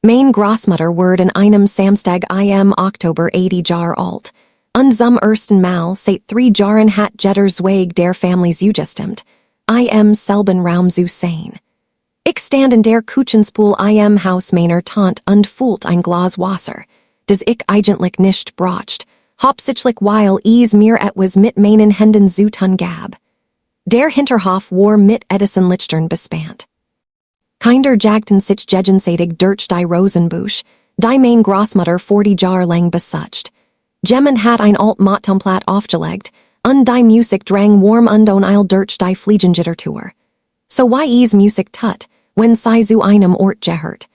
Mein Grossmutter word in einem Samstag im Oktober 80 Jahr alt. Und zum ersten Mal seit 3 Jahren hat jeder Zweig der Familie zugestimmt. Im selben Raum zu sein. Ich stand in der Küchenspool im Haus meiner Tante und füllt ein Glas Wasser, das ich eigentlich nicht braucht, hauptsächlich weil es mir etwas mit meinen Händen zu tun gab. Der Hinterhof war mit Edison Lichtern bespannt. Kinder jagten sich gegenseitig durch die Rosenbusch, die mein Großmutter 40 Jahre lang besucht. Gemmen hat ein alt Mottenplatt aufgelegt, und die Musik drang warm und onil durch die Fliegengittertour. So why is Musik tut, wenn sie zu einem Ort gehört?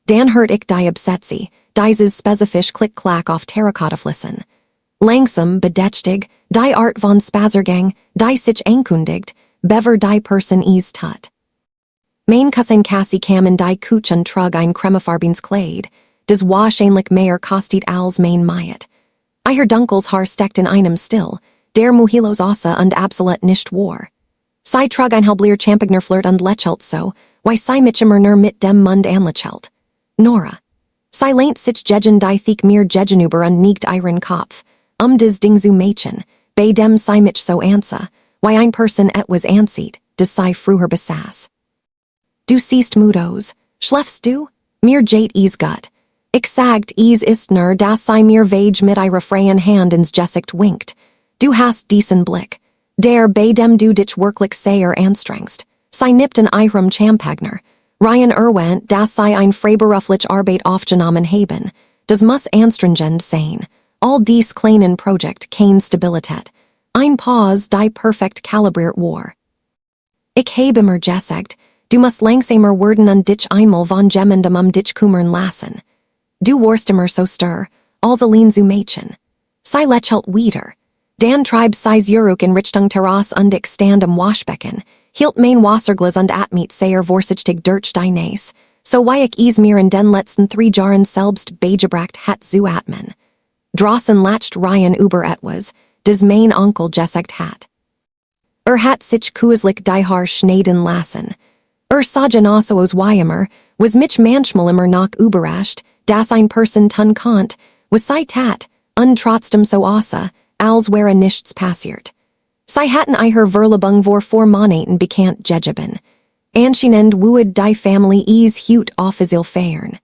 Dan hört ich die Obsetzi, dieses spezifisch Klick-Klack auf Terrakotta-Flissen. Langsam, bedächtig, die Art von Spazergang, die sich ankündigt, bever die Person is tut. Meine Cousine Cassie kam in die Küche und trug ein cremefarbines Kleid, das wahrscheinlich mehr kostet als mein Mayet. Ihr Dunkels Haar steckt in einem Still, der Muhilos Ossa und absolut nicht war. Sie trug ein halblier Champagner Flirt und lächelt so, why sie mich immer nur mit dem Mund anlächelt. Nora. Sie lehnt sich gegen die Thiek mir gegenüber und niegt ihren Kopf, des Ding zu Mädchen, bei dem sie mich so ansa, why ein Person etwas ansieht, des sie früher besaß. Du siehst mudos, schläfst du? Mir geht is gut. Ich sagt is ist nur, dass sie mir vage mit ihrer freien Hand ins Gesicht winkt. Du hast diesen Blick. Der bei dem du dich wirklich sehr anstrengst. Sie nippt in ihrem Champagner. Ryan erwähnt, dass sie ein freiberuflich Arbeit aufgenommen haben. Das muss anstrengend sein. All dies kleinen Projekt kein Stabilität. Ein Pause, die perfekt kalibriert war. Ich habe immer gesagt, du musst langsamer werden und dich einmal von jemandem dich kümmern lassen. Du warst immer so stur, als allein zu Mädchen. Sie lächelt wieder. Dan trieb sie zurück in Richtung Terrasse und ich stand am Waschbecken, hielt mein Wasserglas und atmet sehr vorsichtig durch die Nase, so wie ich es mir in den letzten 3 Jahren selbst beigebracht hat zu atmen. Draußen lacht Ryan über etwas, das mein Onkel gesagt hat. Hat sich kuuslich die Haar schneiden lassen. Sah genauso aus wie immer, was mich manchmal immer noch überrascht, dass ein Person tun konnt, was sie tat, und trotzdem so aussah, als wäre nichts passiert. Sie hatten ihre Verlobung vor Monaten bekannt gegeben. Anscheinend wued die Familie is hut offiziell feiern.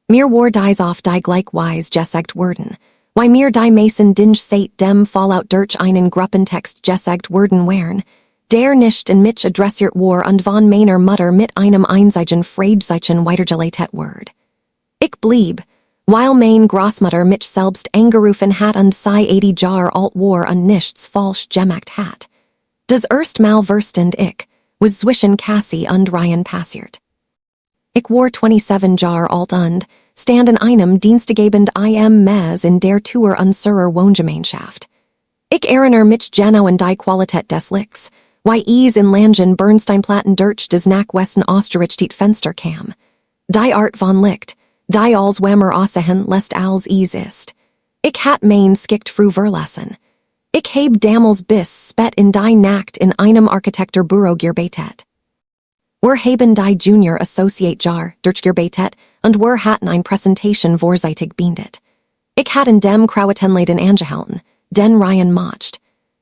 Mir war dies auf die gleichweise gesagt worden, weil mir die Mason dinge seit dem Fallout durch einen Gruppentext gesagt worden wären, der nicht in mich adressiert war und von meiner Mutter mit einem einzigen Fragezeichen weitergeleitet ward. Ich blieb, weil mein Großmutter mich selbst angerufen hat und sie 80 Jahre alt war und nichts falsch gemacht hat. Das erste Mal verstand ich, was zwischen Cassie und Ryan passiert. Ich war 27 Jahre alt und stand in einem dienstgebend im Mes in der Tour unserer Wohngemeinschaft. Ich erinnere mich genau an die Qualität des Licks, wie es in Langen Bernsteinplatten durch des nach Westen Osterich die Fenster kam. Die Art von Licht, die als wammer aussehen lässt als es ist. Ich hat mein skickt früh verlassen. Ich heb damals bis spät in die Nacht in einem Architekturbüro gearbeitet. Wir haben die Junior Associate Jar durch gearbeitet und wir hatten ein Präsentation vorseitig beendet. Ich hat in dem Krautenladen angehalten, den Ryan mocht.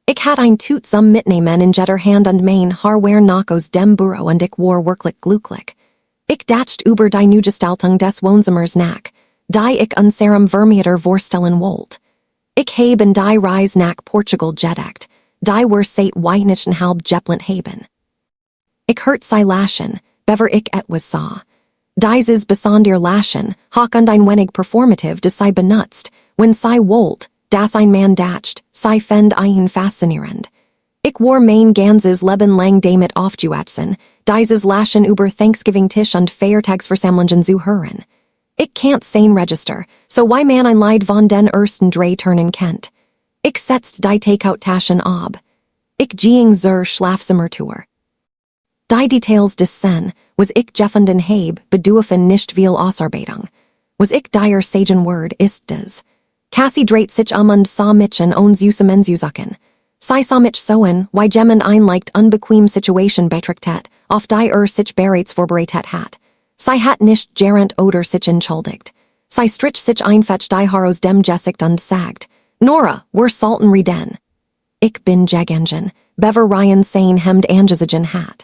Ich hat ein Tut zum Mitnehmen in jeder Hand und mein Haar war noch aus dem Büro und ich war wirklich glücklich. Ich dacht über die Neugestaltung des Wohnzimmers nach, die ich unserem Vermieter vorstellen wollte. Ich habe in die Reise nach Portugal gedacht, die wir seit weitnichenhalb geplant haben. Ich hört sie lachen, bever ich etwas sah. Dieses besonder Lachen, hoc und ein wenig performativ, das sie benutzt, wenn sie wollt, dass ein Mann dacht, sie fänd ein faszinierend. Ich war mein ganzes Leben lang damit aufgewachsen, dieses Lachen über Thanksgiving-Tisch und Feiertagsversammlungen zu hören. Ich can't sein register, so why man ein Lied von den ersten 3 Turnen kennt. Ich setzt die Takeout-Taschen ab. Ich ging zur Schlafzimmertour. Die Details des Sen, was ich gefunden habe, bedürfen nicht viel Ausarbeitung. Was ich dir sagen word ist das. Cassie dreht sich und sah mich und uns Zusammenzusacken. Sie sah mich soen, wie jemand ein leicht unbequem Situation betrachtet, auf die sich bereits vorbereitet hat. Sei hat nicht gerent oder sich entschuldigt. Sei strich sich einfetcht die Haros dem Gesicht und sagt, Nora, we're salten reden. Ich bin Jegengen, bever Ryan Sane hemd angesigen hat.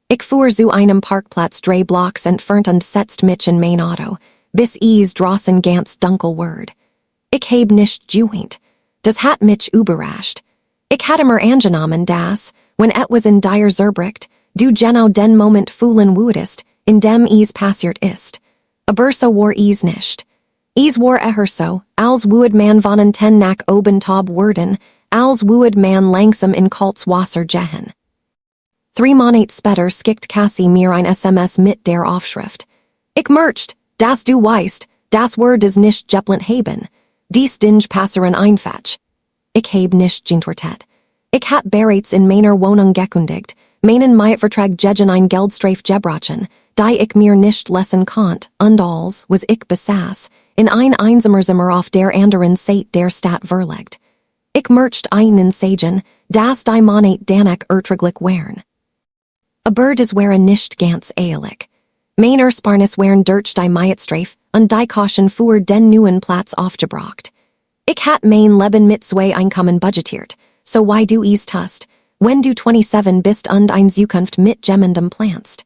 Ich fuhr zu einem Parkplatz 3 Blocks entfernt und setzt mich in mein Auto, bis is drossen ganz dunkel word. Ich heb nicht geweint. Das hat mich überrascht. Ich hatte mir angenommen, dass, when et was in dire Zerbricht, du genau den Moment fühlen würdest, in dem is passiert ist. Aber so war is nicht. Is war so, als would man von ten nach oben taub werden, als would man langsam in Kalts Wasser gehen. 3 Monate später skickt Cassie mir ein SMS mit der Aufschrift. Ich merkt, das du weißt, das war des nicht geplant haben. Dies dinge passeren einfatch. Ich heb nicht geantwortet. Ich hat bereits in meiner Wohnung gekündigt, meinen Mietvertrag gegen ein Geldstrafe gebrochen, die ich mir nicht lassen konnt, und als was ich besaß, in ein einsamer Zimmer auf der anderen Seite der Stadt verlegt. Ich merkt einen Sagen, dass die Monate danach erträglich wären. Aber des wären nicht ganz ehrlich. Mein Ersparnis wären durch die Mietstrafe und die Caution für den neuen Platz aufgebracht. Ich hat mein Leben mit 2 Einkommen budgetiert, so why du is tust, wenn du 27 bist und ein Zukunft mit jemandem planst.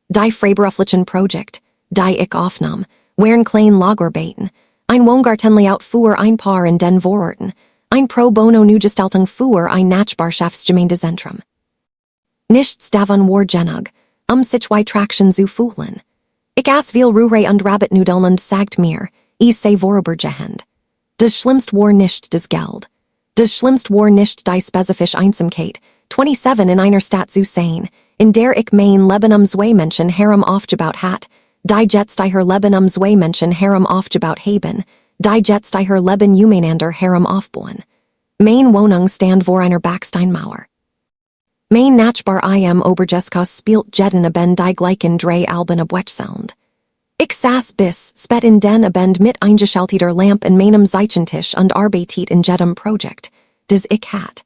Die freiberuflichen Projekt, die ich aufnahm, wären klein Lagerbeiten, ein Wohngartenlayout für ein Paar in den Vororten, ein Pro Bono Neugestaltung für ein Nachbarschaftsgemeindezentrum. Nichts davon war genug, sich zwei Traction zu fühlen. Ich aß viel Ruhe und Rabbitnudeln und sagt mir, is sei vorübergehend. Das Schlimmst war nicht das Geld. Das Schlimmst war nicht die spezifische Einsamkeit, 27 in einer Stadt zu sein, in der ich mein Leben zwei Menschen herum aufgebaut hat, die jetzt ihr Leben zwei Menschen herum aufgebaut haben, die jetzt ihr Leben umeinander herum aufbauen. Mein Wohnung stand vor einer Backsteinmauer. Mein Nachbar Obergeschoss spielt jeden Abend die gleichen 3 Alben abwechselnd. Ich saß bis spät in den Abend mit eingeschalteter Lamp in meinem Zeichentisch und arbeitet in jedem Projekt, das ich hat.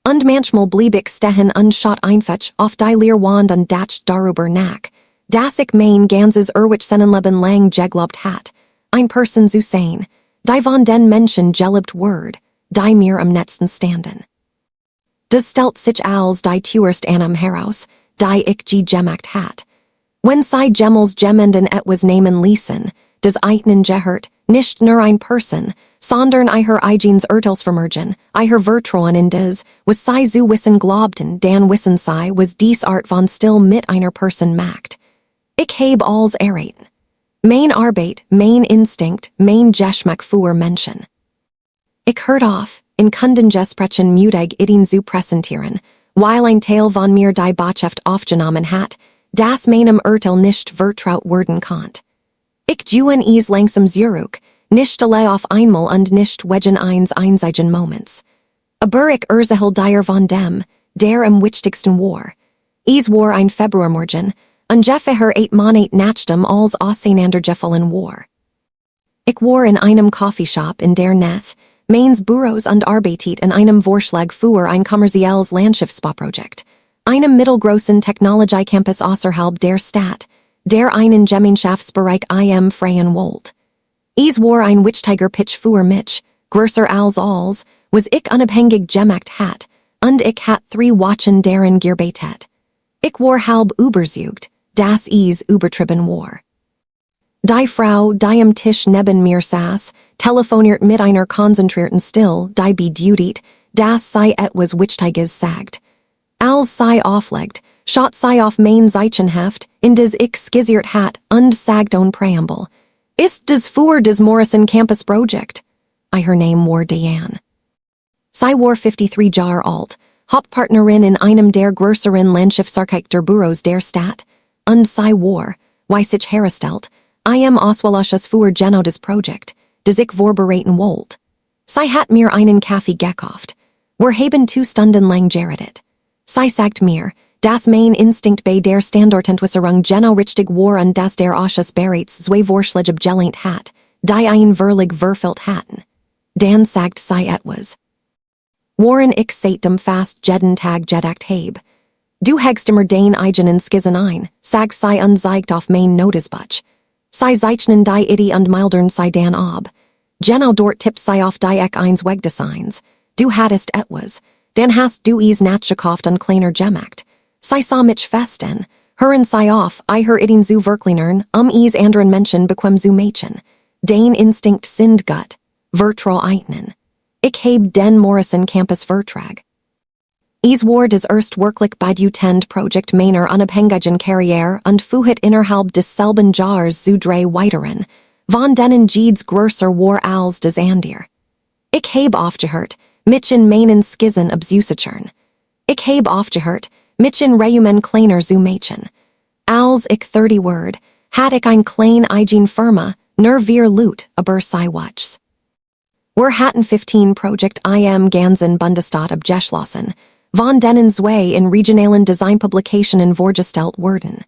Und manchmal blieb ich stehen und schaut einfach auf die Leerwand und dacht darüber nach, dass ich mein ganzes Leben lang geglaubt hat, ein Person zu sein, die von den Menschen geliebt wird, die mir am nächsten standen. Das stellt sich als die zuerst Annam heraus, die ich gemacht hat. Wenn sei Gemmels Gemmenden etwas nehmen ließen, des eigenen gehört, nicht nur ein Person, sondern ihr eigenes Urteilsvermögen, ihr Vertrauen in des, was sei zu wissen glaubten, dann wissen sei, was dies Art von still mit einer Person macht. Ich heb als erraten. Mein Arbeit, mein Instinkt, mein Geschmack für Menschen. Ich hört auf, in Kundengesprächen mutig ideen zu präsentieren, weil ein Teil von mir die Botschaft aufgenommen hat, dass meinem Urteil nicht vertraut werden konnt. Ich juen is langsam zurück, nicht alle auf einmal und nicht wegen eines einzigen Moments. Aber ich erzähl dir von dem, der am wichtigsten war. Is war ein Februarmorgen, ungefähr 8 Monate nachdem als auseinandergefallen war. Ich war in einem Coffeeshop in der Nähe, meines Büros und arbeitet in einem Vorschlag für ein kommerzielles Landschaftsbauprojekt, einem mittelgroßen Technologiecampus außerhalb der Stadt, der einen Gemeinschaftsbereich freien wollt. Is war ein wichtiger Pitch für mich, größer als, was ich unabhängig gemacht hat, und ich hat 3 Wochen darin gearbeitet. Ich war halb überzeugt, dass is übertrieben war. Die Frau, die am Tisch neben mir saß, telefoniert mit einer konzentrierten Still, die bedeutet, dass sei etwas Wichtiges sagt. Als sei auflegt, schaut sei auf mein Zeichenheft, in des ich skizziert hat, und sagt ohne Präambel. Ist des für des Morrison Campus Project? Ihr Name war Diane. Sei war 53 Jahre alt, Hauptpartnerin in einem der größeren Landschaftsarchitekturbüros der Stadt, und sei war, wie sich hergestellt, Auswahlausschuss für genau des Projekt, das ich vorbereiten wollt. Sei hat mir einen Kaffee gekauft. Wir haben 2 Stunden lang geredet. Sei sagt mir, dass mein Instinkt bei der Standortentwisserung genau richtig war und dass der Ausschuss bereits 2 Vorschläge abgelehnt hat, die ein Verlag verfehlt hatten. Dann sagt sei etwas. Warren ich seitdem fast jeden Tag gedacht habe. Du hegstimmer Dane eigen in skizen ein, sag sei unzeigt auf mein Notesbutch. Sei zeichnen die iddy und mildern sei dan ob. Genau dort tipp sei auf die Eck eins Wegdesigns. Du hattest etwas. Dan hast du is natschekauft und kleiner gemacht. Sei sa mich festen. Hören sei auf, I her idin zu verkleinern, is anderen Menschen bequem zu Mädchen. Dane Instinkt sind gut. Vertro eignen. Ich heb den Morrison Campus Vertrag. Is war des erst wirklich bei du tend Projekt meiner unabhängigen Karriere und fuhit innerhalb des selben Jahres zu drei weiteren, von denen jedes größer war als des Andir. Ich heb aufgehört, mich in meinen Skizen abzusichern. Ich heb aufgehört, mich in Reumen kleiner zu Mädchen. Als ich 30 word, had ich ein klein eigen Firma, nur wir Lut, aber sei watchs. Wir hatten 15 Projekt im ganzen Bundesstaat abgeschlossen, von denen zwei in regionalen Designpublikationen vorgestellt wurden.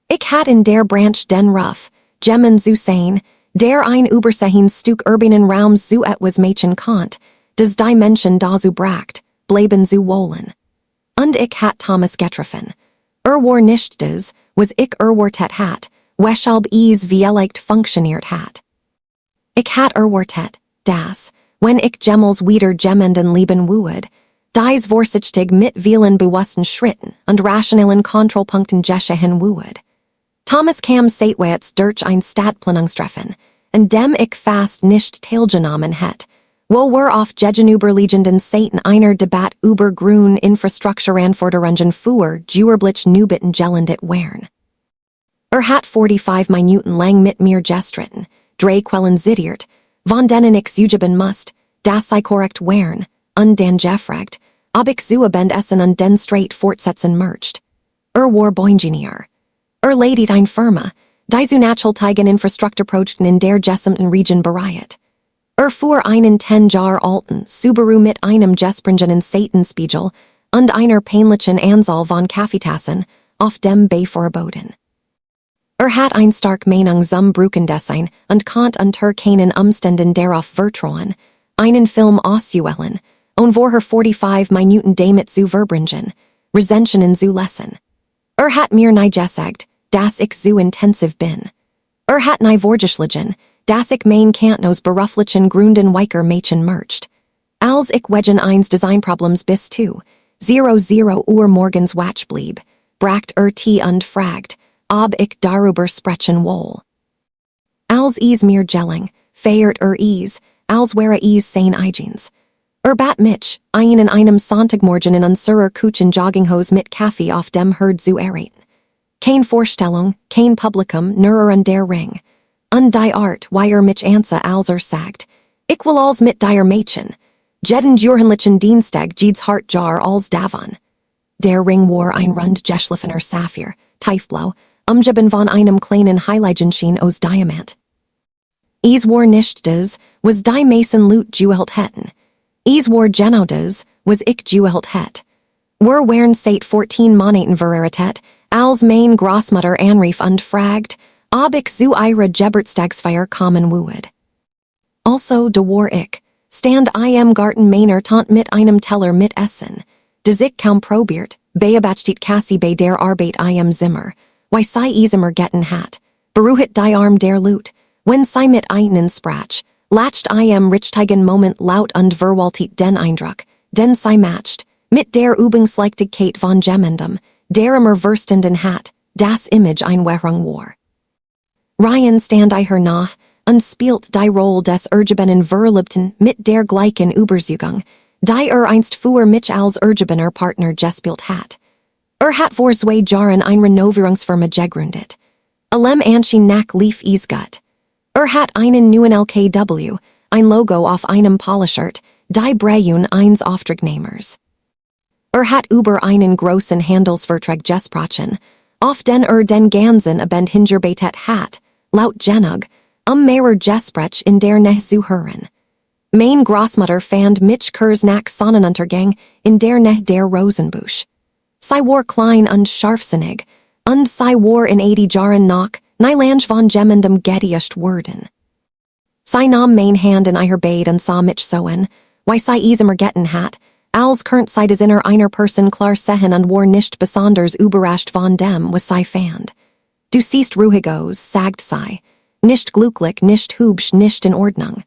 Ich hat in der Branch den Ruf, Gemmen zu sein, der ein Übersehen Stück urbanen Raums zu etwas Mädchen kont, des die Menschen da zu bracht, bleiben zu wollen. Und ich hat Thomas getroffen. War nicht des, was ich wartet hat, weshalb is vielleicht funktioniert hat. Ich hat wartet, das, wenn ich Gemmels wieder Gemmenden lieben would, dies vorsichtig mit vielen bewussten Schritten und rationalen Kontrollpunkten geschehen would. Thomas kam seitwärts durch ein Stadtplanungstreffen, in dem ich fast nicht teilgenommen het, wo wir auf gegenüberliegenden Seiten einer Debatte über grün Infrastrukturanforderungen für Juerblich Nubitten gelandet wären. Hat 45 Minuten lang mit mir gestritten, drei Quellen zitiert, von denen ich zugeben musst, dass sei korrekt wären, und dan gefragt, ob ich zuabend essen und den straight fortsetzen möcht. War Boingenieur. Ledigt ein Firma, die zu nachhaltigen Infrastrukturprojekten in der gesamten Region bereitet. Fuhr einen 10 Jahre alten Subaru mit einem gespringenen Seitenspiegel und einer peinlichen Anzahl von Kaffeetassen auf dem Beifahrerboden. Hat ein stark Meinung zum Brukendesign und konnt unter keinen Umständen darauf vertrauen, einen Film auszuwählen, und vor her 45 Minuten damit zu verbringen, Rezensionen zu lesen. Hat mir nie gesagt, dass ich zu intensiv bin. Hat nie vorgeschlagen, dass ich mein Kantnos beruflichen Gründen weicher Mädchen möcht. Als ich wegen eins Designproblems bis zu 00 Uhr morgens wach blieb, bracht Tee und fragt, ob ich darüber sprechen woll. Als is mir gelling, feiert is, als wäre is sein eigens. Bat mich, ein in einem Sonntagmorgen in unserer Kuchen Jogginghose mit Kaffee auf dem Herd zu erraten. Kein Vorstellung, kein Publikum, nur an der Ring. Und die Art, wie mich ansa als sagt, ich will als mit dir Mädchen. Jeden Jurhenlichen Dienstag jedes Hartjar als davon. Der Ring war ein rund geschliffener Saphir, tiefblau, umgeben von einem kleinen Heiligenschein aus Diamant. Is war nicht des, was die Mason Loot juhelt hätten. Is war genau des, was ich juhelt het. Wären seit 14 Monaten vereritet, als mein Großmutter anrief und fragt, ob ich zu ihrer Geburtstagsfeier kommen would. Also da war ich, stand im Garten meiner Tante mit einem Teller mit Essen, des ich kaum probiert, beabachtet Cassie bei der Arbeit im Zimmer, wie sei isemer getten hat, beruhit die Arm der Lut, wenn sei mit einen sprach, latcht im richtigen Moment laut und verwaltet den Eindruck, den sei matcht, mit der Übungsleichtigkeit von Gemendem, der immer verstanden hat, das Image ein Währung war. Ryan stand I her nach, und spielt die Rolle des Ergebenen Verliebten mit der gleichen Überzeugung, die einst für mich als Ergebener Partner gespielt hat. Hat vor 2 Jahren ein Renovierungsfirma gegründet. Allem Anschien nach lief is gut. Hat einen neuen LKW, ein Logo auf einem Poloshirt, die Breyun eins Auftragnehmers. Hat über einen großen Handelsvertrag gesprochen, auf den den ganzen Abend hingearbeitet hat, laut genug, mehrer Gesprech in der Nähe zu hören. Mein Großmutter fand mich kurz nach Sonnenuntergang in der Nähe der Rosenbusch. Sie war klein und scharfsinnig, und sie war in 80 Jahren noch, Nylange von Gemendem gettiest worden. Sie nahm mein Hand in ihr Bade und sah mich soen, wie sie isemer getten hat, Als current side is inner einer Person klar sehen und war nicht besonders überrascht von dem, was sie fand. Du siehst ruhigos, sagt sie. Nicht glücklich, nicht hübsch, nicht in Ordnung.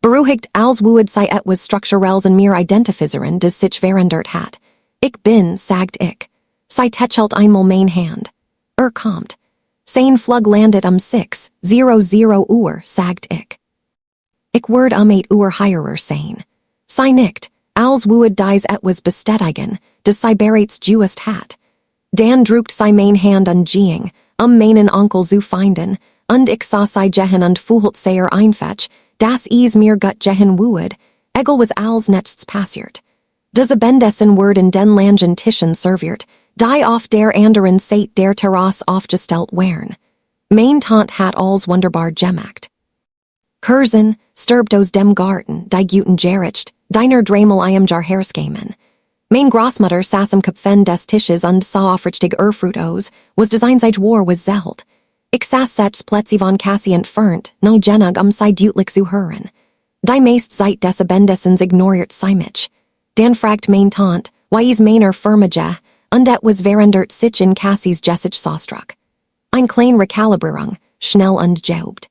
Beruhigt als would sie etwas strukturelles in mir identifizieren, das sich verändert hat. Ich bin, sagt ich. Sie tätschelt einmal mein Hand. Kommt. Sein Flug landet 6:00 Uhr, sagt ich. Ich word 8 Uhr heirer sein. Sie nickt, als would dies etwas bestätigen, das sie bereits gewusst hat. Dan drückt sie mein Hand an Jiang, meinen Onkel zu finden, und ich sah sie gehen und fühlt sehr einfach, dass mir gut gehen would, egal was als nechts passiert. Das Abendessen word in den langen Tischen serviert, die auf der anderen Seite der Terrasse aufgestellt wären. Mein Tante hat alles wunderbar gemacht. Kurzen, stirbt aus dem Garten, die guten Gericht, deiner Dremel jar herskamen. Mein Großmutter saß am Kopfen des Tisches und sah aufrichtig Erfrut aus, was designseid war was zelt. Ich saß sechs Plätze von Cassie entfernt, nie genug sie deutlich zu hören. Die meist Zeit des Abendessens ignoriert sie mich. Dan fragt mein Tante, why is meiner Firmage, und was verändert sich in Cassies Jessich Saustruck. Ein klein Rekalibrierung, schnell und jaubt.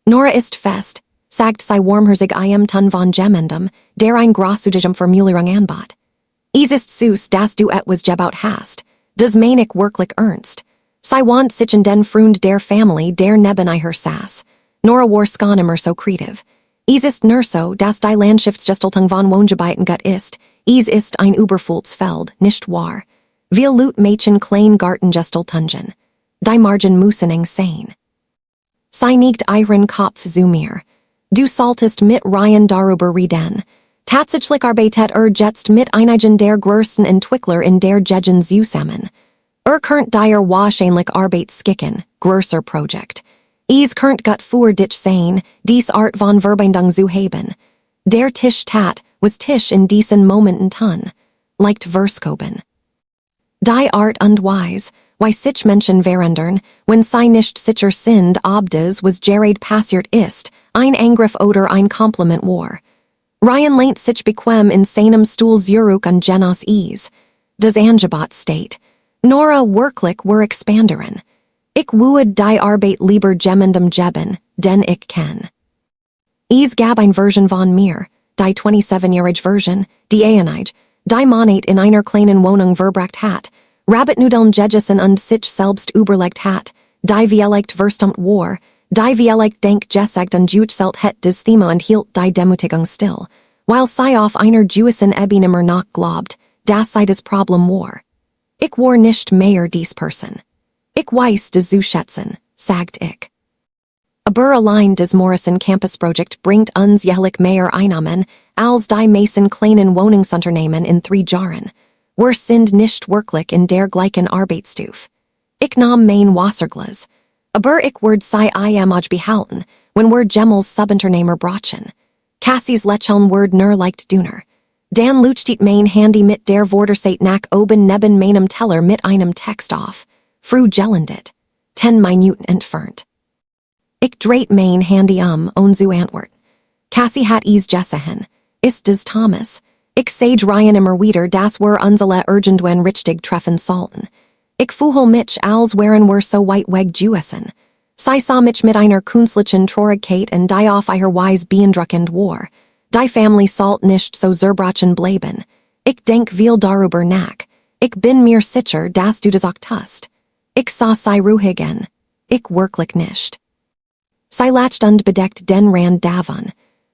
Nora ist fest, sagt sie warmherzig ton von Gemendum, der ein großzügigem Formulierung anbot. Es ist süß, dass du etwas gebaut hast, das mein ich wirklich ernst. Sie want sich in den Freund der Family der neben ihr saß. Nora war skan immer so kreativ. Es ist nur so, dass die Landschaftsgestaltung von Wohngebieten gut ist, es ist ein überfülltes Feld, nicht wahr? Wir Lut Mädchen klein Gartengestaltungen. Die Margen müssen eng sein. Sie nickt ihren Kopf zu mir. Du solltest mit Ryan darüber reden. Tatsächlich arbeitet jetzt mit einigen der größten Entwickler in der Gegend zusammen. Könnt dir wahrscheinlich Arbeit skicken, größer Projekt. Es könnt gut für dich sein, dies Art von Verbindung zu haben. Der Tisch tat, was Tisch in diesen Momenten tun. Leicht Verskoben. Die Art und Weise, wie sich Menschen verändern, wenn sie nicht sicher sind, ob das, was gerade passiert ist, ein Angriff oder ein Kompliment war. Ryan lehnt sich bequem in seinem Stuhl zurück und Genos Ease. Das Angebot steht. Nora wirklich war expanderen. Ich would die Arbeit lieber gemendem geben, denn ich kann. Es gab ein Version von mir, die 27-jährige Version, die einige, die Monat in einer kleinen Wohnung verbracht hat, Rabbitnudeln gegessen und sich selbst überlegt hat, die vielleicht verstummt war, die vielleicht denk gesagt und jutselt het des Thema und hielt die Demutigung still, weil sie auf einer gewissen Ebene immer noch glaubt, dass sie das Problem war. Ich war nicht mehr dies Person. Ich weiß das zu schätzen, sagt ich. Aber allein das Morrison Campus Project bringt uns jährlich mehr Einnahmen als die meisten kleinen Wohnungsunternehmen in 3 Jahren. Wir sind nicht wirklich in der gleichen Arbeitsstufe. Ich nahm mein Wasserglas. Aber ich werd sie auch behalten, wenn wir Gemmels Subunternehmer brauchen. Cassie's Lächeln werd nur leicht dünner. Dan lutscht mein Handy mit der Vorderseite nach oben neben meinem Teller mit einem Text auf. Früh gellendet. 10 Minuten entfernt. Ich dreht mein Handy und zu antwort. Cassie hat es gesehen. Ist das Thomas? Ich sage Ryan immer wieder, dass wir unsere irgendwann richtig treffen sollten. Ich fühle mich, als wären wir so weit weg gewesen. Sie sah mich mit einer künstlichen Traurigkeit und die auf ihr Weise beeindruckend war. Die Family sollte nicht so zerbrochen bleiben. Ich denk viel darüber nach. Ich bin mir sicher, dass du das auch tust. Ich sah sie ruhig an. Ich wirklich nicht. Sie lacht und bedeckt den Rand davon.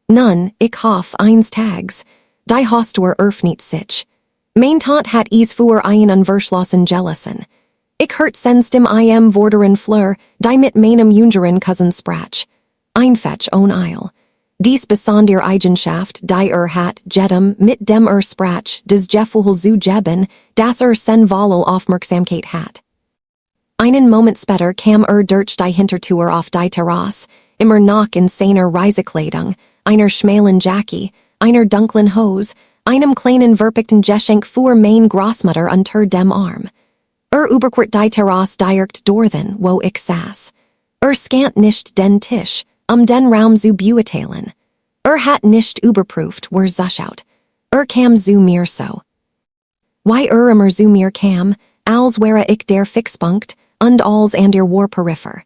Nun, ich hoff eines Tags. Die Haustor öffnet sich. Mein Tante hat es für ein unverschlossen gelassen. Ich hört senst im Vorderen Fleur, die mit meinem jüngeren Cousin sprach. Einfetch ohne Eil. Dies besondere Eigenschaft, die hat, jedem, mit dem sprach, des Gefühl zu geben, dass sen Vollel Aufmerksamkeit hat. Einen Moment später kam durch die Hintertür auf die Terrasse, immer noch in seiner Reisekleidung, einer schmalen Jacke, einer dunklen Hose, einem kleinen verpickten Geschenk für mein Großmutter unter dem Arm. Überquert die Terrasse direkt dorthin, wo ich saß. Scant nicht den Tisch, den Raum zu beurteilen. Hat nicht überprüft, wo zuschaut. Kam zu mir so. Why immer zu mir kam, als wäre ich der Fixpunkt, und als an der war peripher.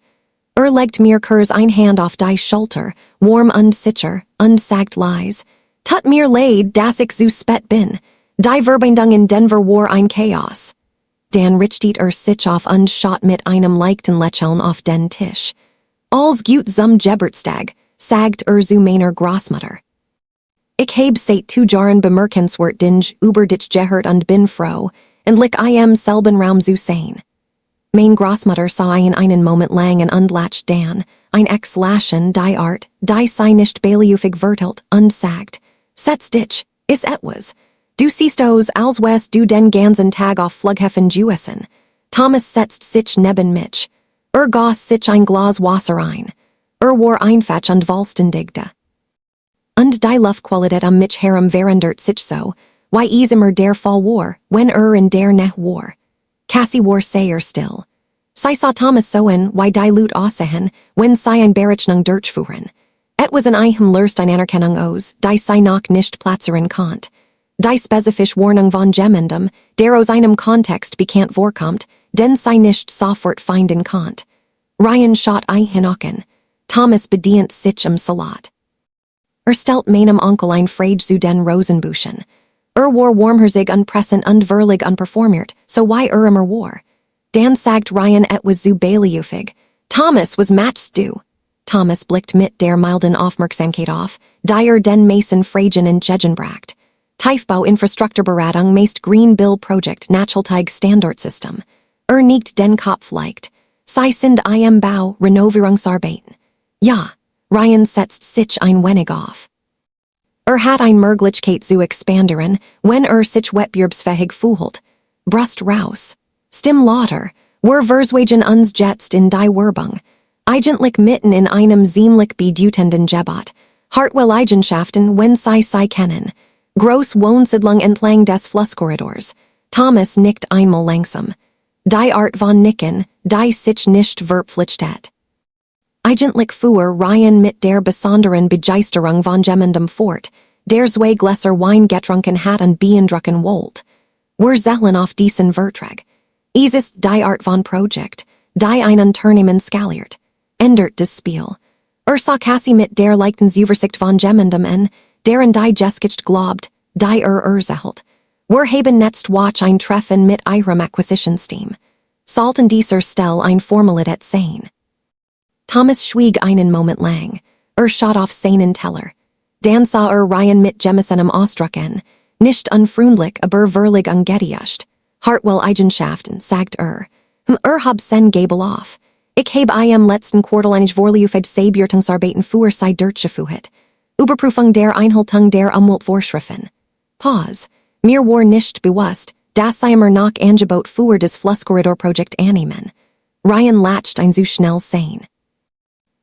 Legt mir kurz ein Hand auf die Schulter, warm und sicher, und sagt leise, tut mir leid, dass ich so spät bin. Die Verbindung in Denver war ein Chaos. Dan richtet sich auf und schaut mit einem leichten Lächeln auf den Tisch. Als gut zum Geburtstag, sagt zu meiner Großmutter. Ich heb seit 2 Jahren bemerkenswert dinge über dich gehört und bin froh, und lik selben Raum zu sein. Mein Großmutter sah einen Moment lang und latcht Dan, ein Ex-Laschen die Art, die sei nicht beliefig vertelt, und sagt, setz dich, is etwas. Du siehst aus, als west du den ganzen Tag auf Flughafen Juessen. Thomas setzt sich neben mich. Goss sich ein Glas Wasser ein. War einfach und Valstendigte. Und die Luftqualität am mich herum verandert sich so, why immer der Fall war, wenn in der Nähe war. Cassie war sehr still. Sie sah Thomas soen, why die Lut aussehen, wenn sie ein Berechnung durchfuhren. Was an Eichem lurst ein Anerkennung aus, die sie noch nicht platzeren konnte. Die spezifisch Warnung von jemandem, der aus einem Kontext bekannt vorkommt, den sie nicht sofort finden konnt. Ryan schaut hinaken. Thomas bedient sich Salat. Stellt meinem Onkel ein Frage zu den Rosenbuschen. War warmherzig unpressant und verlig unperformiert, so why immer war. Dan sagt Ryan was zu beliefig. Thomas was matchst du. Thomas blickt mit der milden Aufmerksamkeit auf, die den Mason Fragen in Gegenbracht. Tiefbau Infrastrukturberatung meist Green Bill Project Nachhaltig Standortsystem. Nicht den Kopf leicht. Sie sind Bau Renovierungsarbeiten. Ja, Ryan setzt sich ein wenig auf. Hat ein Möglichkeit zu expandieren, wenn sich wettbewerbsfähig fühlt. Brust raus. Stimm lauter, verswagen uns jetzt in die Werbung. Eigentlich mitten in einem ziemlich bedeutenden Gebot. Hartwell Eigenschaften, wenn sie kennen. Groß Wohnsiedlung entlang des Flusskorridors. Thomas nickt einmal langsam. Die Art von Nicken, die sich nicht verpflichtet. Eigentlich fuhr Ryan mit der besonderen Begeisterung von jemandem fort, der zwei Gläser Wein getrunken hat und beeindrucken wollt. Zellen auf diesen Vertrag. Ist die Art von Projekt, die ein Unternehmen skaliert. Ändert das Spiel. Sah Cassie mit der leichten Zuversicht von jemandem en, deren die Geskicht glaubt, die erzählt. Haben netzt watch ein Treffen mit ihrem Acquisitionsteam. Sollten dieser Stelle ein Formalität sein. Thomas schwieg einen Moment lang. Schaut auf seinen Teller. Dan sah Ryan mit Jemisenem Ausdrucken. Nicht unfreundlich, aber verlig ungerecht. Hartwell Eigenschaften, sagt hab sen Gabel auf. Ich habe letzten Quartal eine vorliefige Seebiertungsarbeiten für sei durchgeführt. Überprüfung der Einhaltung der Umweltvorschriften. Pause. Mir war nicht bewusst, dass sie immer noch Angebot für das Flusskorridorprojekt annehmen. Ryan lacht ein zu schnell sein.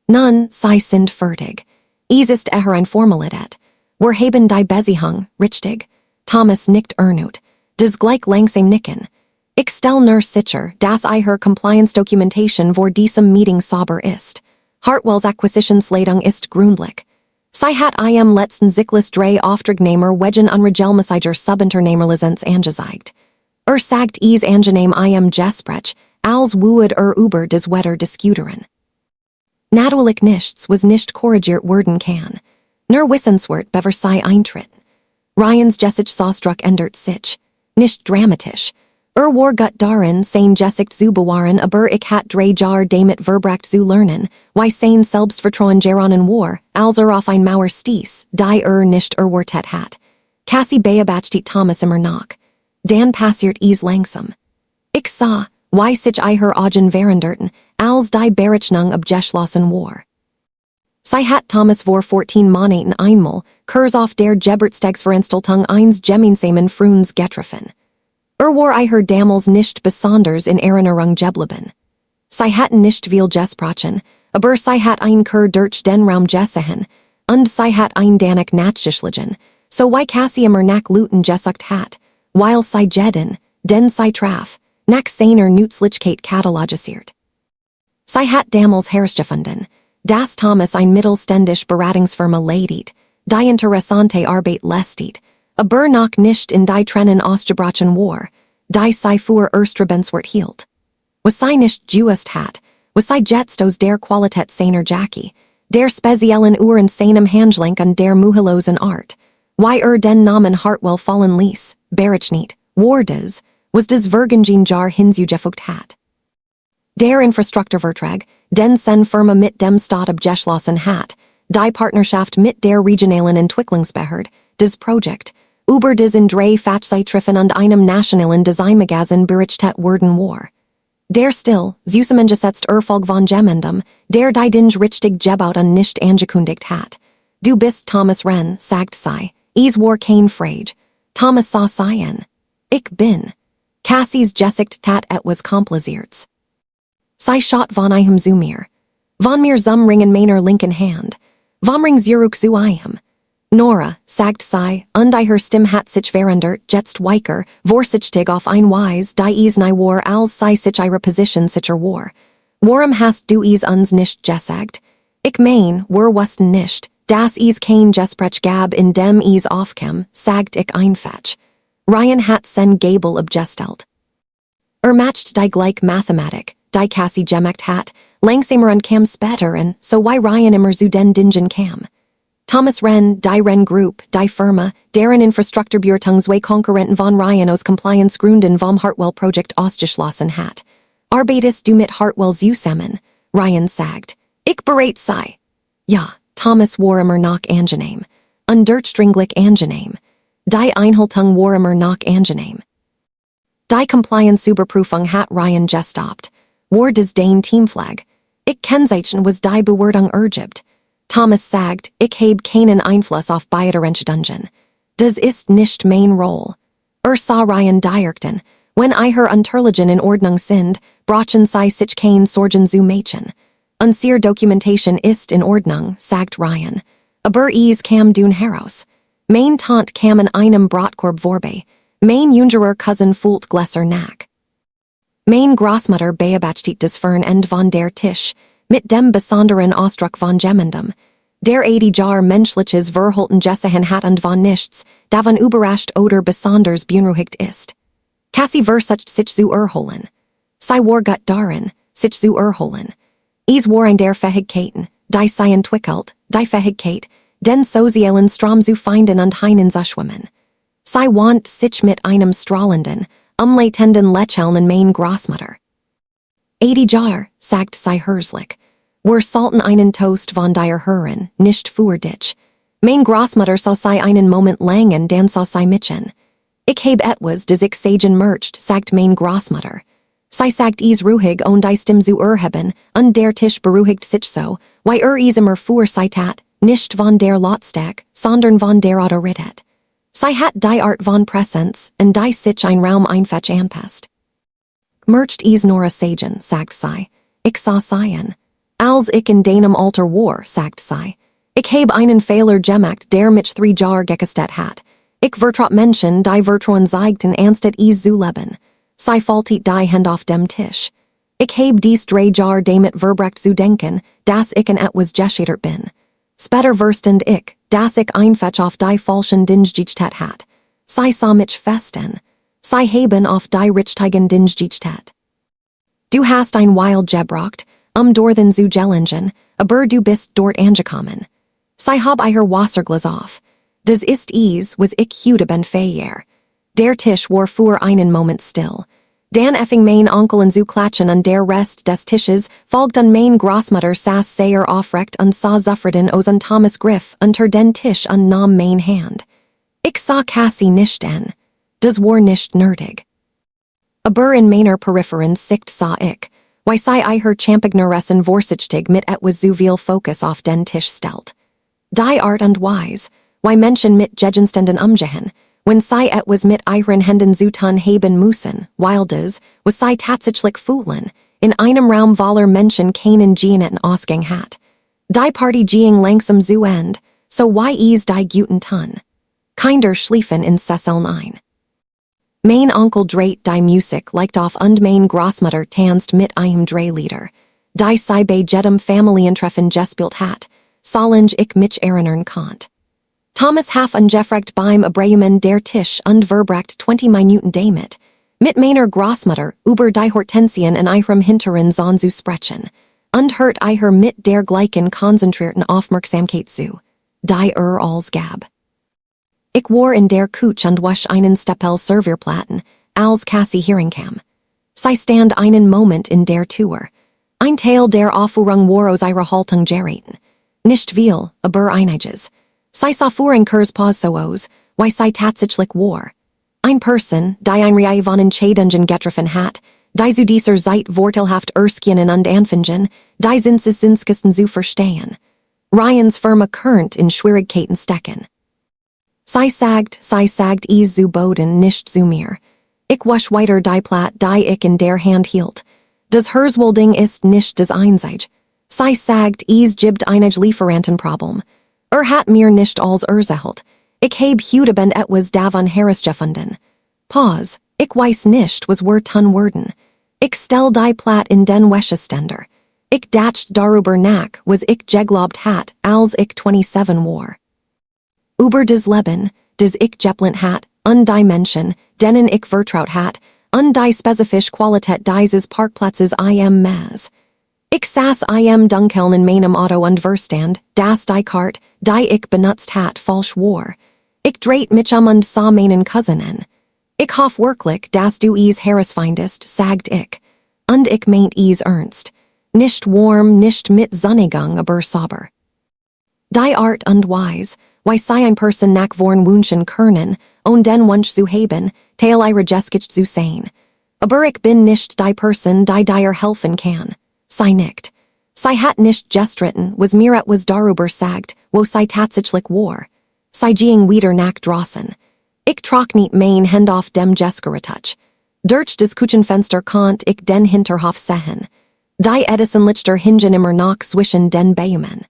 Nun, sie sind fertig. Ist ein Formalität. Haben die Beziehung, richtig? Thomas nickt ernut. Das gleich langsam nicken. Ich stell nur sicher, dass ihre Compliance Documentation vor diesem Meeting sauber ist. Hartwells Acquisitionsleitung ist gründlich. Sie hat letzten Zyklus 3 Auftragnehmer wegen unregelmäßiger Subunternehmerlizenz angezeigt. Sagt angenehm Gesprech, als wued über das Wetter diskutieren. Natürlich nichts was nicht korrigiert werden kann. Nur wissenswert bever sei eintritt. Ryans Jessich Saustruck ändert sich. Nicht dramatisch. War gut darin, sein Jessicht zu bewahren, aber ich hat 3 Jahr damit verbracht zu lernen, why sein Selbstvertrauen geronnen war, als auf ein Mauer stieß, die nicht erwartet hat. Cassie beobachtet Thomas immer noch. Dan passiert langsam. Ich sah, why sich ihre Augen veranderten, als die Berechnung abgeschlossen war. Sie hat Thomas vor 14 Monaten einmal, kurz auf der Geburtstagsveranstaltung eines gemeinsamen Freunds getroffen. War ihre damals nicht besonders in Erinnerung geblieben. Sie hatten nicht viel gesprochen, aber sie hat ein durch den Raum gesehen, und sie hat ein danig nachgeschlagen, so why Cassie immer nach Luten gesucht hat, weil sie jeden, den sie traf, nach seiner Nützlichkeit katalogisiert. Sie hat damals herausgefunden, dass Thomas ein mittelständisch Beratungsfirma leitet, die interessante Arbeit leistet, A bur noch nicht in die Trennen Ostgebrochen war, die sei für Erstrebenswort hielt. Was sei nicht Jewest hat, was sei jetzt aus der Qualität seiner Jackie, der speziellen Uhren seinem Handlink an der Muhelosen Art, why den Namen Hartwell fallen ließ, Berichnit, war des, was des Vergengen jar hinzugefügt hat. Der Infrastrukturvertrag, den sen Firma mit dem Staat abgeschlossen hat, die Partnerschaft mit der regionalen Entwicklungsbehörde, des Projekt, über des in drei Fachzeitschriften und einem nationalen Designmagazin berichtet worden war. Der still, zusammengesetzt Erfolg von Gemendum, der die Dinge richtig gebaut und nicht angekündigt hat. Du bist Thomas Wren, sagt sei, is war kein Frage. Thomas sa seien. Ich bin. Cassie's gesickt tat etwas komplizierts. Sei schot von ihrem zu mir. Von mir zum ringen meiner linken Hand. Vom ring zurück zu ihrem. Nora, sagt sei, und ihre Stimme hat sich verandert, jetzt weicher, vorsichtig auf ein Weise, die is nie war, als sei sich ihre Position sicher war. Warum hast du is uns nicht gesagt? Ich mein, wir wussten nicht, dass is kein Gespräch gab in dem is aufkam, sagt ich einfach. Ryan hat sen Gabel abgestellt. Matcht die gleich Mathematik, die Cassie gemacht hat, langsamer und kam später und so why Ryan immer zu den Dingen kam. Thomas Wren, die Wren Group, die Firma, deren Infrastrukturbührtung zwei Konkurrenten von Ryan aus Compliance-Gründen vom Hartwell-Projekt ausgeschlossen hat. Arbeitest du mit Hartwell zusammen? Ryan sagt. Ich bereit sei. Ja, Thomas war immer noch angenehm. Undurchdringlich angenehm. Die Einhaltung war immer noch angenehm. Die Compliance-Überprüfung hat Ryan gestoppt. War des den Teamflag. Ich Kennzeichen was die Bewertung ergibt. Thomas sagt, ich heb keinen Einfluss auf beide Entscheidungen. Das ist nicht mein Roll. Sah Ryan direkten, wenn ihre Unterlagen in Ordnung sind, brauchen sie sich kein Sorgen zu machen. Unsere Dokumentation ist in Ordnung, sagt Ryan. Aber is kam dun heraus. Mein Tant kam in einem Brotkorb vorbei. Mein jüngerer Cousin fühlt Glesser nach. Mein Großmutter beobachtet des Fern End von der Tisch, mit dem besonderen Ausdruck von Gemendum. Der 80 Jar menschliches Verhalten gesehen hat und von nichts, davon überrascht oder besonders beunruhigt ist. Cassie versucht sich zu erholen. Sie war gut darin, sich zu erholen. Is war ein der Fähigkeiten, die sie entwickelt, die Fähigkeit, den sozialen Strom zu finden und hineinzuschwimmen. Sie want sich mit einem strahlenden, umleitenden Lächeln mein Großmutter. 80 Jar, sagt sie herzlich. Wir sollten einen Toast von dir hören, nicht für dich. Mein Großmutter sah sie einen Moment langen, dann sah sie mitchen. Ich heb etwas, das ich sagen möchte, sagt mein Großmutter. Sie sagt is ruhig und die Stimme zu erheben, und der Tisch beruhigt sich so, weil is immer für sie tat, nicht von der Lautstärke, sondern von der Autorität. Sie hat die Art von Präsenz, und die sich ein Raum einfach anpasst. Mercht is Nora sagen, sagt sie. Ich sah seien. Als ich in deinem Alter war, sagt sie. Ich heb einen Fehler gemacht, der mich 3 Jahre gekostet hat. Ich vertraut Menschen, die vertrauen zeigten anstatt is zu leben. Sie faltet die Hand auf dem Tisch. Ich heb dies 3 Jahre damit verbracht zu denken, dass ich in etwas gescheitert bin. Später verstand ich, dass ich einfach auf die falschen Dinge geachtet hat. Sie sah mich festen. Sie haben auf die richtigen Dinge geachtet. Du hast ein Weil gebraucht, door den zu gelingen, aber du bist dort angekommen. Sie hab ihr Wasserglas auf. Das ist is, was ich heute ben feier. Der Tisch war für einen Moment still. Dan effing mein Onkel und zu klatschen und der Rest des Tisches folgt an mein Großmutter saß sehr aufrecht und sah zufrieden aus an Thomas Griff unter den Tisch und nahm mein Hand. Ich sah Cassie nicht an. Das war nicht nötig. Aber in meiner peripheren Sicht sah ich, wie sie ihr Champignoressen vorsichtig mit etwas zu viel Fokus auf den Tisch stellt. Die Art und Weise, wie Menschen mit Gegenständen umgehen, wenn sie etwas mit ihren Händen zu tun haben müssen, weil das, was sie tatsächlich fühlen, in einem Raum voller Menschen keinen Genen Ausgang hat. Die Party ging langsam zu End, so wie is die guten tun. Kinder schliefen in Sesseln ein. Mein Onkel dreht die Musik leicht auf und mein Großmutter tanzt mit einem Drehlieder. Die sie bei jedem Familientreffen gespielt hat, solange ich mich erinnern konnt. Thomas half ungefragt beim Abreumen der Tisch und verbracht 20 Minuten damit. Mit meiner Großmutter über die Hortensien in ihrem Hinteren Zahn zu sprechen. Und hört ihr mit der gleichen konzentrierten Aufmerksamkeit zu. Die als gab. Ich war in der Küche und wasch einen Stapel Servierplatten, als Cassie herinkam. Sie stand einen Moment in der Tür. Ein Teil der Aufführung war aus ihrer Haltung geraten. Nicht viel, aber einiges. Sie sah fuhren Kurspause so aus, wie sie tatsächlich war. Ein Person, die ein Rei von Entscheidungen getroffen hat, die zu dieser Zeit vorteilhaft erskinen und anfingen, die Sinskisten zu verstehen. Ryans Firma current in Schwierigkeiten stecken. Sie sagt is zu Boden nicht zu mir. Ich wasch weiter die Platt, die ich in der Hand hielt. Das Herswolding ist nicht das einzig. Sie sagt is gibt einig Lieferantenproblem. Hat mir nicht als erzählt. Ich heb hudebend etwas davon herausgefunden. Pause, ich weiß nicht, was tun werden. Ich stell die Platt in den Wäscheständer. Ich dacht darüber nach, was ich geglaubt hat, als ich 27 war. Über das Leben, das ich geplant hat, und die Menschen, denen ich vertraut hat, und die spezifische Qualität dieses Parkplatzes im Maß. Ich saß dunkeln in meinem Auto und verstand, dass die Karte, die ich benutzt hat, falsch war. Ich dreht mich und sah Meine Cousine. Ich hoff wirklich, dass du is herausfindest, sagt ich. Und ich meint is ernst. Nicht warm, nicht mit Sonnegang, aber sauber. Die Art und Weise, wie sie ein Person nach vorn wünschen können, und den Wunsch zu haben, teil ihre Geskich zu sein. Aber ich bin nicht die Person, die dir helfen kann. Sie nicht. Sie hat nicht gestritten, was mir etwas darüber sagt, wo sie tatsächlich war. Sie ging wieder nach draußen. Ich trok nicht mein Hand auf dem Geskeretouch. Durch das Küchenfenster konnt ich den Hinterhof sehen. Die Edison-Lichter hingen immer noch zwischen den Bäumen.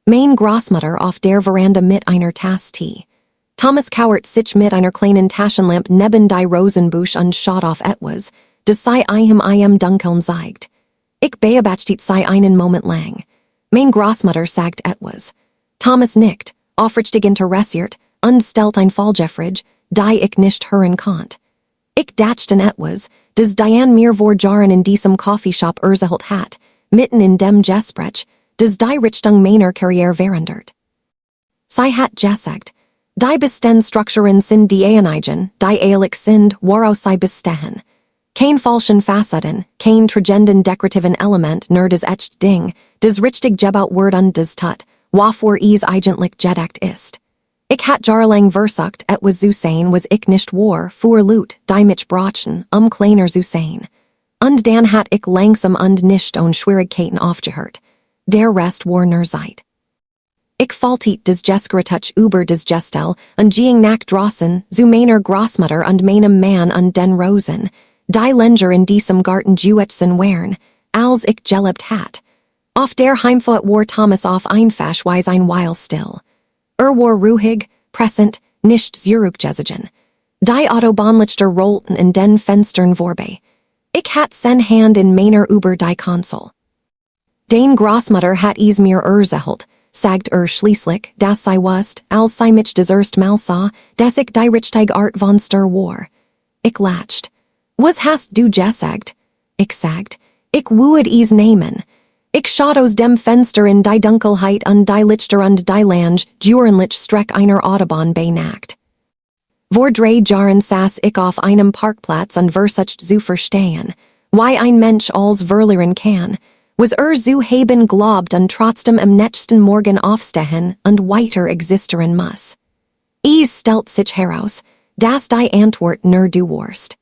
Mein Großmutter auf der Veranda mit einer Tasse Tee. Thomas kauert sich mit einer kleinen Taschenlampe neben die Rosenbusch und schaut auf etwas, das sei im Dunkeln zeigt. Ich beobachtet sie einen Moment lang. Mein Großmutter sagt etwas. Thomas nickt, aufrichtig interessiert, und stellt ein Fallgefrage, die ich nicht hören konnt. Ich dachten etwas, das Diane mir vor Jahren in diesem Coffeeshop erzählt hat, mitten in dem Gespräch, das die Richtung meiner Karriere verandert. Sie hat gesagt, die Bestandstrukturen sind die einigen, die eilig sind, woraus sie bestehen. Kein falschen Facetten, kein tragenden dekorativen Element nur das echt Ding, das richtig gebaut wird und das tut, wofür is eigentlich gedacht ist. Ich hat jahrelang versucht, etwas zu sein, was ich nicht war, für Leute, die mich brachen, kleiner zu sein. Und dann hat ich langsam und nicht ohne Schwierigkeiten aufgehört. Der Rest war nur Zeit. Ich faltet das Geskeretouch über das Gestel und ging nach draußen zu meiner Großmutter und meinem Mann und den Rosen, die Länger in diesem Garten Juetsen wären, als ich gelebt hat. Auf der Heimfahrt war Thomas auf einfachweise ein Weile still. War ruhig, pressend, nicht zurückgezogen. Die Autobahnlichter rollten in den Fenstern vorbei. Ich hat sen Hand in meiner über die Konsole. Den Großmutter hat is mir erzählt, sagt schließlich, dass sie wusst, als sie mich das erste Mal sah, dass ich die richtige Art von Stir war. Ich lacht. Was hast du gesagt? Ich sagt, ich wued is nehmen. Ich schaut aus dem Fenster in die Dunkelheit und die Lichter und die Lange, durenlich Streck einer Autobahn beinacht. Vor 3 Jahren saß ich auf einem Parkplatz und versucht zu verstehen, wie ein Mensch als verlieren kann, was zu haben glaubt und trotzdem am nächsten Morgen aufstehen und weiter existieren muss. Es stellt sich heraus, dass die Antwort nur du warst.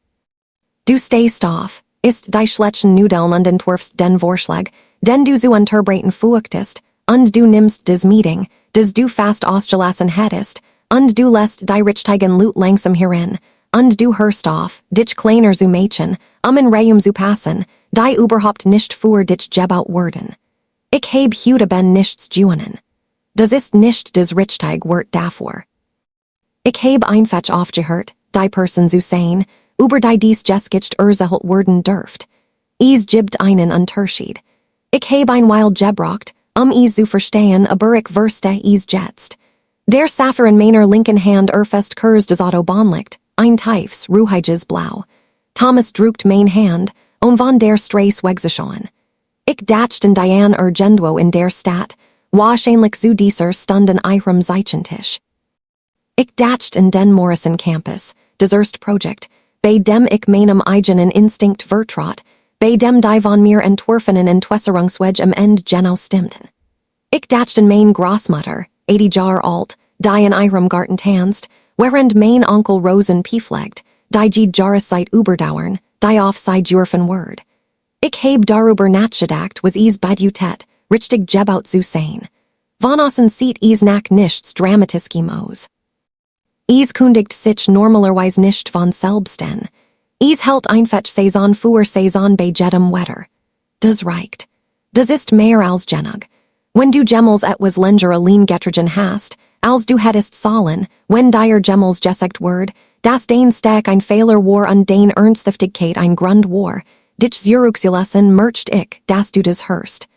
Du stehst auf, ist die schlechten Nudeln und entwurfst den Vorschlag, den du zu unterbreiten fuchtest, und du nimmst das Meeting, das du fast ausgelassen hättest, und du lässt die richtigen Lut langsam herein, und du hörst auf, dich kleiner zu Mädchen, in Reim zu passen, die überhaupt nicht für dich gebaut wurden. Ich heb heute ben nichts juenen. Das ist nicht das richtige Wort dafür. Ich heb einfach aufgehört, die Person zu sein, über die dies geskicht erzählt werden dürft. Es gibt einen Unterschied. Ich heb ein Weil gebraucht, es zu verstehen, aber ich verste es jetzt. Der Saffer in meiner linken Hand fest Kurs des Autobahnlicht, ein Tiefs, Ruhiges Blau. Thomas druckt mein Hand, und von der Straße weggeschoen. Ich dachten Diane Gendwo in der Stadt, wahrscheinlich zu dieser Stunden ihrem Zeichentisch. Ich dacht in den Morrison Campus, des erst Projekt, bei dem ich meinem eigenen Instinkt vertraut, bei dem die von mir entworfenen Entwässerungsweg am Ende genau stimmten. Ich dacht in mein Großmutter, 80 Jahre alt, die in ihrem Garten tanzt, während mein Onkel Rosen pflegt, die Jahreszeit überdauern, die auf sei Jurfen Word. Ich heb darüber nachgedacht, was is Badutet, richtig gebaut zu sein. Von außen sieht is nach nichts Dramatiskimos. Is kundigt sich normalerweise nicht von selbsten. Is hält einfach Saison für Saison bei jedem Wetter. Das reicht. Das ist mehr als genug. Wenn du Gemmels etwas länger allein getrigen hast, als du hättest sollen, wenn dir Gemmels gesagt word, dass dein Steck ein Fehler war und dein Ernsthaftigkeit ein Grund war, dich zurückzulassen merkt ich, dass du das hörst.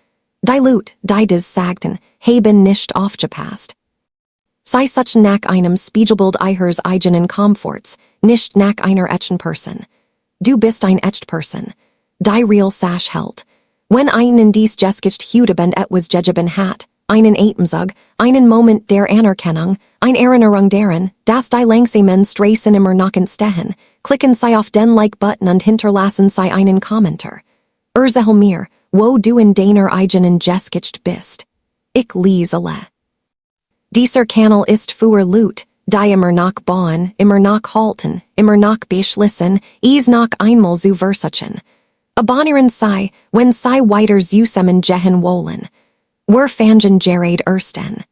Die Lut, die das sagten, haben nicht aufgepasst. Sei such nach einem Spiegelbild eures eigenen Komforts, nicht nach einer echten Person. Du bist ein echt Person. Die real Sash hält. Wenn einen dies Geschicht Hudebend etwas gegeben hat, einen Atemzug, einen Moment der Anerkennung, ein Erinnerung daran, dass die langsamen Straßen immer noch entstehen, klicken sie auf den Like-Button und hinterlassen sie einen Kommentar. Erzähl mir, wo du in deiner eigenen Geschicht bist. Ich lese alle. Dieser Kanal ist für Lut, die immer noch bauen, immer noch halten, immer noch beschließen, is noch einmal zu versuchen. Abonnieren sei, wenn sei weiter zusammen gehen wollen. Wir fangen Gerard ersten.